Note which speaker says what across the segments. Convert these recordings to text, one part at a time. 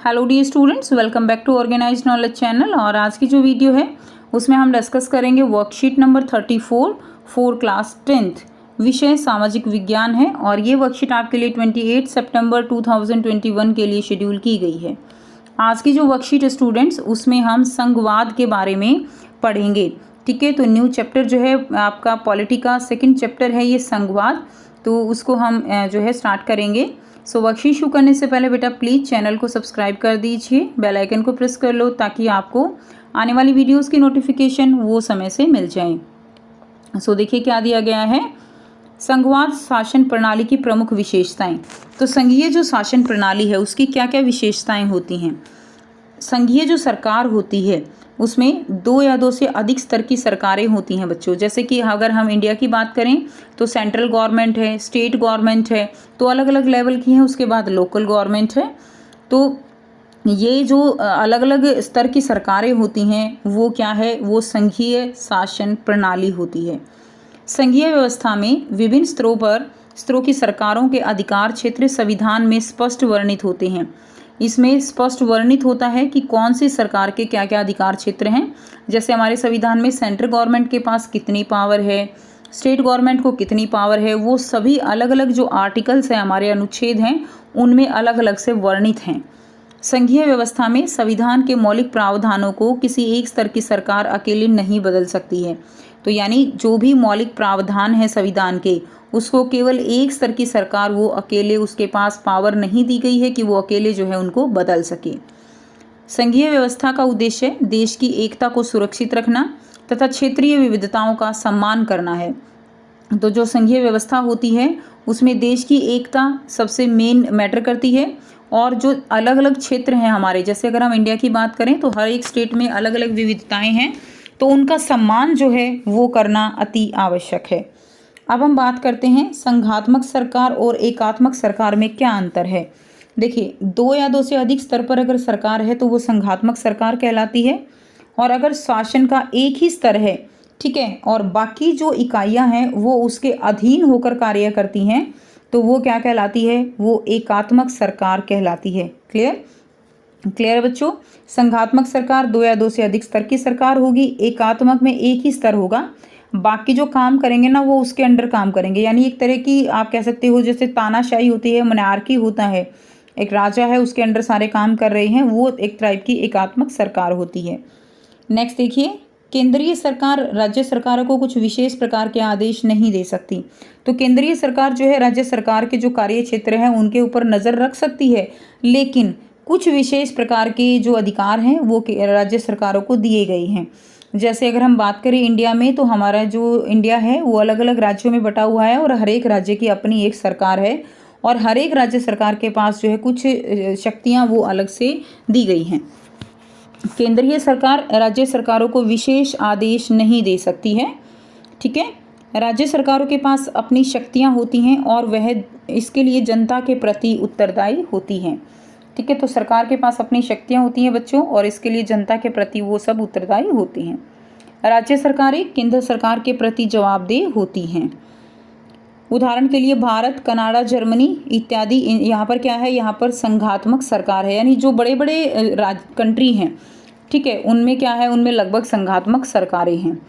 Speaker 1: Hello dear students, welcome back to organise knowledge channel. और आज की जो वीडियो है उसमें हम डिस्कस करेंगे worksheet number 34 for class 10th। विषय सामाजिक विज्ञान है और ये वर्कशीट आपके लिए 28 सितंबर 2021 के लिए शेड्यूल की गई है। आज की जो वर्कशीट स्टूडेंट्स उसमें हम संघवाद के बारे में पढ़ेंगे। ठीक है, तो न्यू चैप्टर जो है आपका पॉलिटी का सेकेंड चैप्टर है ये संघवाद, तो उसको हम जो है स्टार्ट करेंगे। सो वर्कशीट शुरू करने से पहले बेटा प्लीज़ चैनल को सब्सक्राइब कर दीजिए, बेल आइकन को प्रेस कर लो ताकि आपको आने वाली वीडियोस की नोटिफिकेशन वो समय से मिल जाए। सो देखिए क्या दिया गया है, संघवाद शासन प्रणाली की प्रमुख विशेषताएं। तो संघीय जो शासन प्रणाली है उसकी क्या क्या विशेषताएं होती हैं। संघीय जो सरकार होती है उसमें दो या दो से अधिक स्तर की सरकारें होती हैं बच्चों। जैसे कि अगर हम इंडिया की बात करें तो सेंट्रल गवर्नमेंट है, स्टेट गवर्नमेंट है, तो अलग अलग लेवल की हैं। उसके बाद लोकल गवर्नमेंट है। तो ये जो अलग अलग स्तर की सरकारें होती हैं वो क्या है, वो संघीय शासन प्रणाली होती है। संघीय व्यवस्था में विभिन्न स्तरों की सरकारों के अधिकार क्षेत्र संविधान में स्पष्ट वर्णित होते हैं। इसमें स्पष्ट वर्णित होता है कि कौन सी सरकार के क्या क्या अधिकार क्षेत्र हैं। जैसे हमारे संविधान में सेंट्रल गवर्नमेंट के पास कितनी पावर है, स्टेट गवर्नमेंट को कितनी पावर है, वो सभी अलग अलग जो आर्टिकल्स हैं, हमारे अनुच्छेद हैं, उनमें अलग अलग से वर्णित हैं। संघीय व्यवस्था में संविधान के मौलिक प्रावधानों को किसी एक स्तर की सरकार अकेले नहीं बदल सकती है। तो यानी जो भी मौलिक प्रावधान है संविधान के, उसको केवल एक स्तर की सरकार वो अकेले, उसके पास पावर नहीं दी गई है कि वो अकेले जो है उनको बदल सके। संघीय व्यवस्था का उद्देश्य देश की एकता को सुरक्षित रखना तथा क्षेत्रीय विविधताओं का सम्मान करना है। तो जो संघीय व्यवस्था होती है उसमें देश की एकता सबसे मेन मैटर करती है। और जो अलग अलग क्षेत्र हैं हमारे, जैसे अगर हम इंडिया की बात करें तो हर एक स्टेट में अलग अलग विविधताएं हैं, तो उनका सम्मान जो है वो करना अति आवश्यक है। अब हम बात करते हैं संघात्मक सरकार और एकात्मक सरकार में क्या अंतर है। देखिए, दो या दो से अधिक स्तर पर अगर सरकार है तो वो संघात्मक सरकार कहलाती है। और अगर शासन का एक ही स्तर है, ठीक है, और बाकी जो इकाइयां हैं वो उसके अधीन होकर कार्य करती हैं, तो वो क्या कहलाती है, वो एकात्मक सरकार कहलाती है। क्लियर बच्चों। संघात्मक सरकार दो या दो से अधिक स्तर की सरकार होगी, एकात्मक में एक ही स्तर होगा, बाकी जो काम करेंगे ना वो उसके अंडर काम करेंगे। यानी एक तरह की आप कह सकते हो जैसे तानाशाही होती है, मोनार्की होता है, एक राजा है उसके अंडर सारे काम कर रहे हैं, वो एक टाइप की एकात्मक सरकार होती है। नेक्स्ट देखिए, केंद्रीय सरकार राज्य सरकारों को कुछ विशेष प्रकार के आदेश नहीं दे सकती। तो केंद्रीय सरकार जो है राज्य सरकार के जो कार्य क्षेत्र हैं उनके ऊपर नज़र रख सकती है, लेकिन कुछ विशेष प्रकार के जो अधिकार हैं वो राज्य सरकारों को दिए गए हैं। जैसे अगर हम बात करें इंडिया में, तो हमारा जो इंडिया है वो अलग अलग राज्यों में बटा हुआ है और हर एक राज्य की अपनी एक सरकार है और हर एक राज्य सरकार के पास जो है कुछ शक्तियाँ वो अलग से दी गई हैं। केंद्रीय सरकार राज्य सरकारों को विशेष आदेश नहीं दे सकती है। ठीक है, राज्य सरकारों के पास अपनी शक्तियाँ होती हैं और वह इसके लिए जनता के प्रति उत्तरदायी होती हैं। ठीक है, तो सरकार के पास अपनी शक्तियाँ होती हैं बच्चों और इसके लिए जनता के प्रति वो सब उत्तरदायी होती हैं। राज्य सरकारें केंद्र सरकार के प्रति जवाबदेह होती हैं। उदाहरण के लिए भारत, कनाडा, जर्मनी इत्यादि, यहाँ पर क्या है, यहाँ पर संघात्मक सरकार है। यानी जो बड़े बड़े कंट्री हैं, ठीक है, उनमें क्या है, उनमें लगभग संघात्मक सरकारें हैं।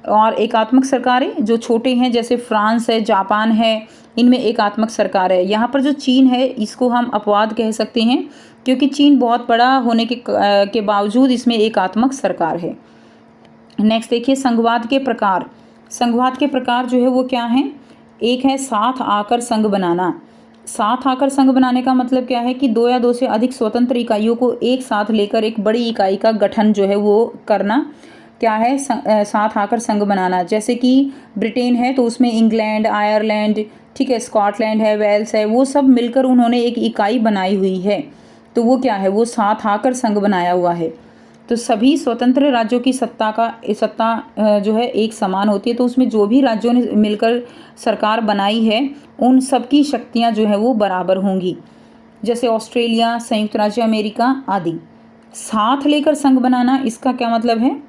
Speaker 1: और एकात्मक सरकारें जो छोटे हैं जैसे फ्रांस है, जापान है, इनमें एकात्मक सरकार है। यहाँ पर जो चीन है इसको हम अपवाद कह सकते हैं क्योंकि चीन बहुत बड़ा होने के बावजूद इसमें एकात्मक सरकार है। नेक्स्ट देखिए, संघवाद के प्रकार। संघवाद के प्रकार जो है वो क्या हैं। एक है साथ आकर संघ बनाना। साथ आकर संघ बनाने का मतलब क्या है कि दो या दो से अधिक स्वतंत्र इकाइयों को एक साथ लेकर एक बड़ी इकाई का गठन जो है वो करना, क्या है, साथ आकर संघ बनाना। जैसे कि ब्रिटेन है तो उसमें इंग्लैंड, आयरलैंड, ठीक है, स्कॉटलैंड है, वेल्स है, वो सब मिलकर उन्होंने एक इकाई बनाई हुई है, तो वो क्या है, वो साथ आकर संघ बनाया हुआ है। तो सभी स्वतंत्र राज्यों की सत्ता जो है एक समान होती है, तो उसमें जो भी राज्यों ने मिलकर सरकार बनाई है उन सबकी शक्तियाँ जो है वो बराबर होंगी। जैसे ऑस्ट्रेलिया, संयुक्त राज्य अमेरिका आदि। साथ लेकर संघ बनाना, इसका क्या मतलब है,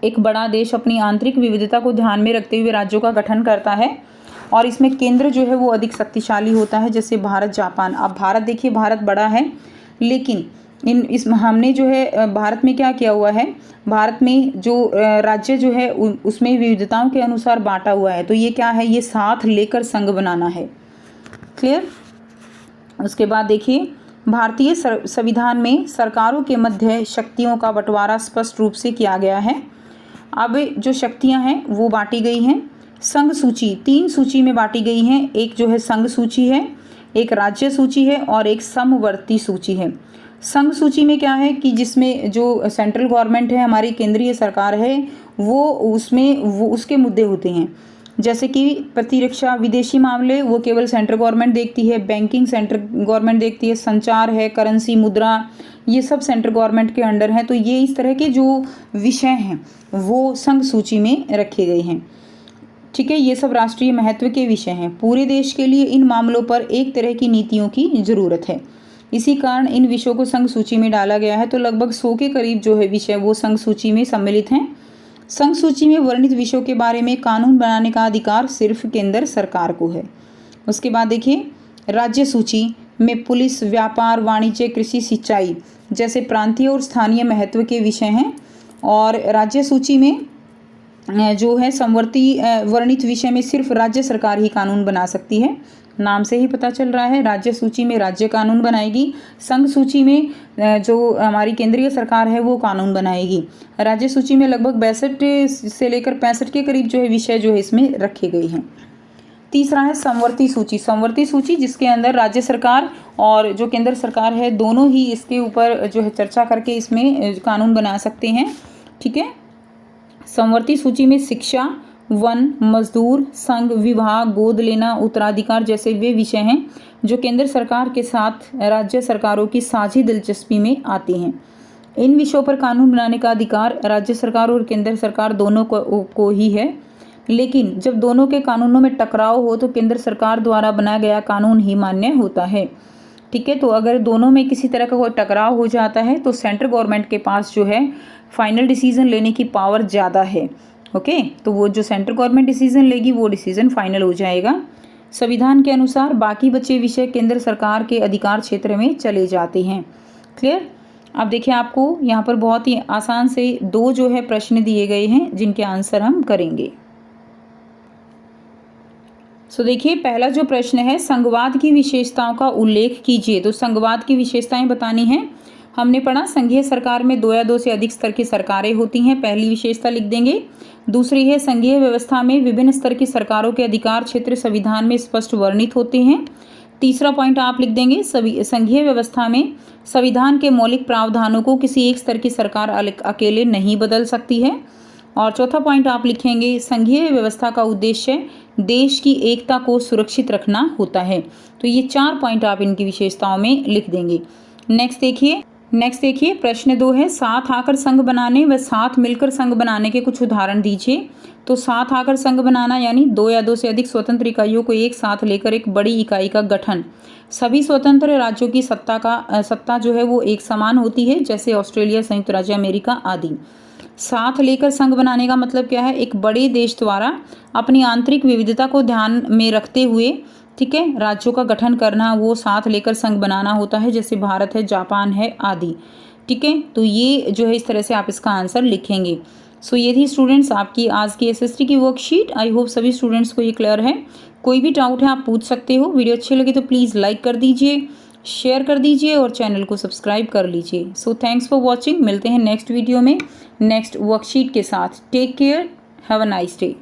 Speaker 1: एक बड़ा देश अपनी आंतरिक विविधता को ध्यान में रखते हुए राज्यों का गठन करता है और इसमें केंद्र जो है वो अधिक शक्तिशाली होता है, जैसे भारत, जापान। अब भारत देखिए, भारत बड़ा है लेकिन इस हमने जो है भारत में क्या किया हुआ है, भारत में जो राज्य जो है उसमें विविधताओं के अनुसार बांटा हुआ है। तो ये क्या है, ये साथ लेकर संघ बनाना है। क्लियर। उसके बाद देखिए, भारतीय संविधान में सरकारों के मध्य शक्तियों का बंटवारा स्पष्ट रूप से किया गया है। अब जो शक्तियां हैं वो बांटी गई हैं। संघ सूची 3 सूची में बांटी गई हैं। एक जो है संघ सूची है, एक राज्य सूची है और एक समवर्ती सूची है। संघ सूची में क्या है कि जिसमें जो सेंट्रल गवर्नमेंट है, हमारी केंद्रीय सरकार है, वो उसके मुद्दे होते हैं। जैसे कि प्रतिरक्षा, विदेशी मामले वो केवल सेंट्रल गवर्नमेंट देखती है, बैंकिंग सेंट्रल गवर्नमेंट देखती है, संचार है, करेंसी, मुद्रा, ये सब सेंट्रल गवर्नमेंट के अंडर हैं। तो ये इस तरह के जो विषय हैं वो संघ सूची में रखे गए हैं। ठीक है, ये सब राष्ट्रीय महत्व के विषय हैं। पूरे देश के लिए इन मामलों पर एक तरह की नीतियों की ज़रूरत है। इसी कारण इन विषयों को संघ सूची में डाला गया है। तो लगभग 100 के करीब जो है विषय वो संघ सूची में सम्मिलित हैं। संघ सूची में वर्णित विषयों के बारे में कानून बनाने का अधिकार सिर्फ केंद्र सरकार को है। उसके बाद देखिए, राज्य सूची में पुलिस, व्यापार, वाणिज्य, कृषि, सिंचाई जैसे प्रांतीय और स्थानीय महत्व के विषय हैं। और राज्य सूची में जो है समवर्ती वर्णित विषय में सिर्फ राज्य सरकार ही कानून बना सकती है। नाम से ही पता चल रहा है, राज्य सूची में राज्य कानून बनाएगी, संघ सूची में जो हमारी केंद्रीय सरकार है वो कानून बनाएगी। राज्य सूची में लगभग 62 से लेकर 65 के करीब जो है विषय जो है इसमें रखे गए हैं। तीसरा है समवर्ती सूची। समवर्ती सूची जिसके अंदर राज्य सरकार और जो केंद्र सरकार है दोनों ही इसके ऊपर जो है चर्चा करके इसमें कानून बना सकते हैं। ठीक है। समवर्ती सूची में शिक्षा, वन, मजदूर, संघ, विवाह, गोद लेना, उत्तराधिकार जैसे वे विषय हैं जो केंद्र सरकार के साथ राज्य सरकारों की साझी दिलचस्पी में आते हैं। इन विषयों पर कानून बनाने का अधिकार राज्य सरकार और केंद्र सरकार दोनों को ही है। लेकिन जब दोनों के कानूनों में टकराव हो तो केंद्र सरकार द्वारा बनाया गया कानून ही मान्य होता है। ठीक है। तो अगर दोनों में किसी तरह का कोई टकराव हो जाता है तो सेंट्रल गवर्नमेंट के पास जो है फाइनल डिसीजन लेने की पावर ज़्यादा है। ओके। तो वो जो सेंट्रल गवर्नमेंट डिसीजन लेगी वो डिसीजन फाइनल हो जाएगा। संविधान के अनुसार बाकी बचे विषय केंद्र सरकार के अधिकार क्षेत्र में चले जाते हैं। क्लियर। अब देखिए, आपको यहाँ पर बहुत ही आसान से 2 जो है प्रश्न दिए गए हैं जिनके आंसर हम करेंगे। सो देखिए, पहला जो प्रश्न है, संघवाद की विशेषताओं का उल्लेख कीजिए। तो संघवाद की विशेषताएं बतानी हैं। हमने पढ़ा संघीय सरकार में 2 या 2 से अधिक स्तर की सरकारें होती हैं, पहली विशेषता लिख देंगे। दूसरी है संघीय व्यवस्था में विभिन्न स्तर की सरकारों के अधिकार क्षेत्र संविधान में स्पष्ट वर्णित होते हैं। तीसरा पॉइंट आप लिख देंगे, संघीय व्यवस्था में संविधान के मौलिक प्रावधानों को किसी एक स्तर की सरकार अकेले नहीं बदल सकती है। और चौथा पॉइंट आप लिखेंगे, संघीय व्यवस्था का उद्देश्य देश की एकता को सुरक्षित रखना होता है। तो ये 4 पॉइंट आप इनकी विशेषताओं में लिख देंगे। नेक्स्ट देखिए प्रश्न 2 है, साथ आकर संघ बनाने व साथ मिलकर संघ बनाने के कुछ उदाहरण दीजिए। तो साथ आकर संघ बनाना यानी 2 या 2 से अधिक स्वतंत्र इकाइयों को एक साथ लेकर एक बड़ी इकाई का गठन। सभी स्वतंत्र राज्यों की सत्ता जो है वो एक समान होती है, जैसे ऑस्ट्रेलिया, संयुक्त राज्य अमेरिका आदि। साथ लेकर संघ बनाने का मतलब क्या है, एक बड़े देश द्वारा अपनी आंतरिक विविधता को ध्यान में रखते हुए, ठीक है, राज्यों का गठन करना, वो साथ लेकर संघ बनाना होता है, जैसे भारत है, जापान है आदि। ठीक है। तो ये जो है इस तरह से आप इसका आंसर लिखेंगे। सो ये थी स्टूडेंट्स आपकी आज की एसएसटी की वर्कशीट। आई होप सभी स्टूडेंट्स को ये क्लियर है। कोई भी डाउट है आप पूछ सकते हो। वीडियो अच्छी लगी तो प्लीज़ लाइक कर दीजिए, शेयर कर दीजिए और चैनल को सब्सक्राइब कर लीजिए। So thanks for watching. मिलते हैं नेक्स्ट वीडियो में नेक्स्ट वर्कशीट के साथ। Take care, have a nice day.